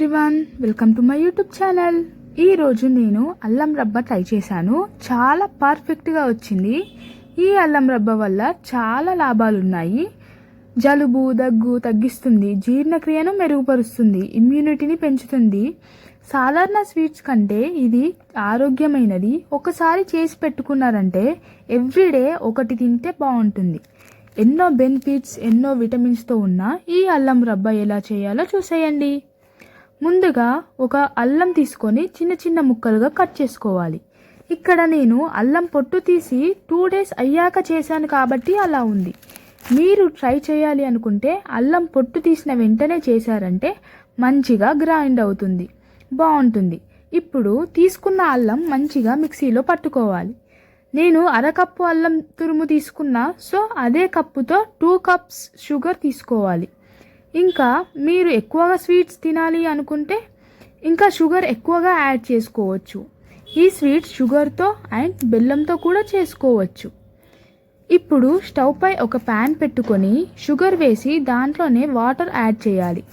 Everyone, welcome to my YouTube channel. ఈరోజు నేను అల్లం రబ్బ ట్రై చేశాను. చాలా పర్ఫెక్ట్గా వచ్చింది. ఈ అల్లం రబ్బ వల్ల చాలా లాభాలు ఉన్నాయి. జలుబు దగ్గు తగ్గిస్తుంది, జీర్ణక్రియను మెరుగుపరుస్తుంది, ఇమ్యూనిటీని పెంచుతుంది. సాధారణ స్వీట్స్ కంటే ఇది ఆరోగ్యమైనది. ఒకసారి చేసి పెట్టుకున్నారంటే ఎవ్రీడే ఒకటి తింటే బాగుంటుంది. ఎన్నో బెనిఫిట్స్, ఎన్నో విటమిన్స్తో ఉన్న ఈ అల్లం రబ్బ ఎలా చేయాలో చూసేయండి. ముందుగా ఒక అల్లం తీసుకొని చిన్న చిన్న ముక్కలుగా కట్ చేసుకోవాలి. ఇక్కడ నేను అల్లం పొట్టు తీసి 2 days అయ్యాక చేశాను కాబట్టి అలా ఉంది. మీరు ట్రై చేయాలి అనుకుంటే అల్లం పొట్టు తీసిన వెంటనే చేశారంటే మంచిగా గ్రైండ్ అవుతుంది, బాగుంటుంది. ఇప్పుడు తీసుకున్న అల్లం మంచిగా మిక్సీలో పట్టుకోవాలి. నేను అరకప్పు అల్లం తురుము తీసుకున్నా, సో అదే కప్పుతో 2 cups షుగర్ తీసుకోవాలి. ఇంకా మీరు ఎక్కువగా స్వీట్స్ తినాలి అనుకుంటే ఇంకా షుగర్ ఎక్కువగా యాడ్ చేసుకోవచ్చు. ఈ స్వీట్స్ షుగర్తో అండ్ బెల్లంతో కూడా చేసుకోవచ్చు. ఇప్పుడు స్టవ్ పై ఒక ప్యాన్ పెట్టుకొని షుగర్ వేసి దాంట్లోనే వాటర్ యాడ్ చేయాలి.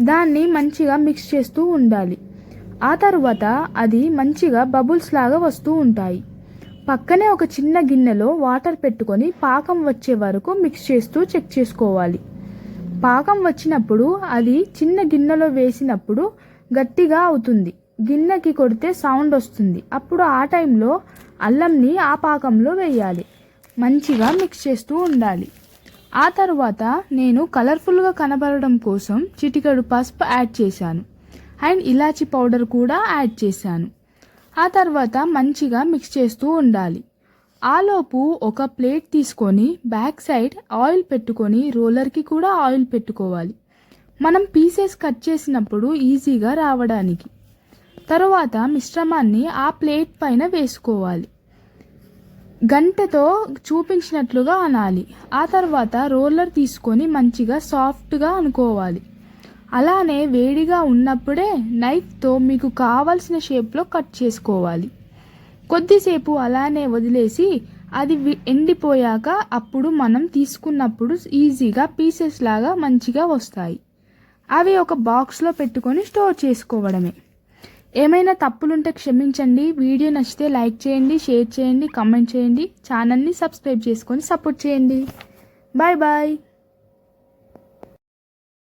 దాన్ని మంచిగా మిక్స్ చేస్తూ ఉండాలి. ఆ తర్వాత అది మంచిగా బబుల్స్ లాగా వస్తూ ఉంటాయి. పక్కనే ఒక చిన్న గిన్నెలో వాటర్ పెట్టుకొని పాకం వచ్చే వరకు మిక్స్ చేస్తూ చెక్ చేసుకోవాలి. పాకం వచ్చినప్పుడు అది చిన్న గిన్నెలో వేసినప్పుడు గట్టిగా అవుతుంది. గిన్నెకి కొడితే సౌండ్ వస్తుంది. అప్పుడు ఆ టైంలో అల్లంని ఆ పాకంలో వేయాలి. మంచిగా మిక్స్ చేస్తూ ఉండాలి. ఆ తర్వాత నేను కలర్ఫుల్గా కనబడడం కోసం చిటికెడు పసుపు యాడ్ చేశాను అండ్ ఇలాచీ పౌడర్ కూడా యాడ్ చేశాను. ఆ తర్వాత మంచిగా మిక్స్ చేస్తూ ఉండాలి. ఆలోపు ఒక ప్లేట్ తీసుకొని బ్యాక్ సైడ్ ఆయిల్ పెట్టుకొని రోలర్కి కూడా ఆయిల్ పెట్టుకోవాలి. మనం పీసెస్ కట్ చేసినప్పుడు ఈజీగా రావడానికి. తరువాత మిశ్రమాన్ని ఆ ప్లేట్ పైన వేసుకోవాలి. గంటతో చూపించినట్లుగా అనాలి. ఆ తర్వాత రోలర్ తీసుకొని మంచిగా సాఫ్ట్గా అనుకోవాలి. అలానే వేడిగా ఉన్నప్పుడే నైఫ్తో మీకు కావాల్సిన షేప్లో కట్ చేసుకోవాలి. కొద్దిసేపు అలానే వదిలేసి అది ఎండిపోయాక అప్పుడు మనం తీసుకున్నప్పుడు ఈజీగా పీసెస్ లాగా మంచిగా వస్తాయి. అవి ఒక బాక్స్లో పెట్టుకొని స్టోర్ చేసుకోవడమే. ఏమైనా తప్పులుంటే క్షమించండి. వీడియో నచ్చితే లైక్ చేయండి, షేర్ చేయండి, కామెంట్ చేయండి. ఛానల్ని సబ్స్క్రైబ్ చేసుకొని సపోర్ట్ చేయండి. Bye bye.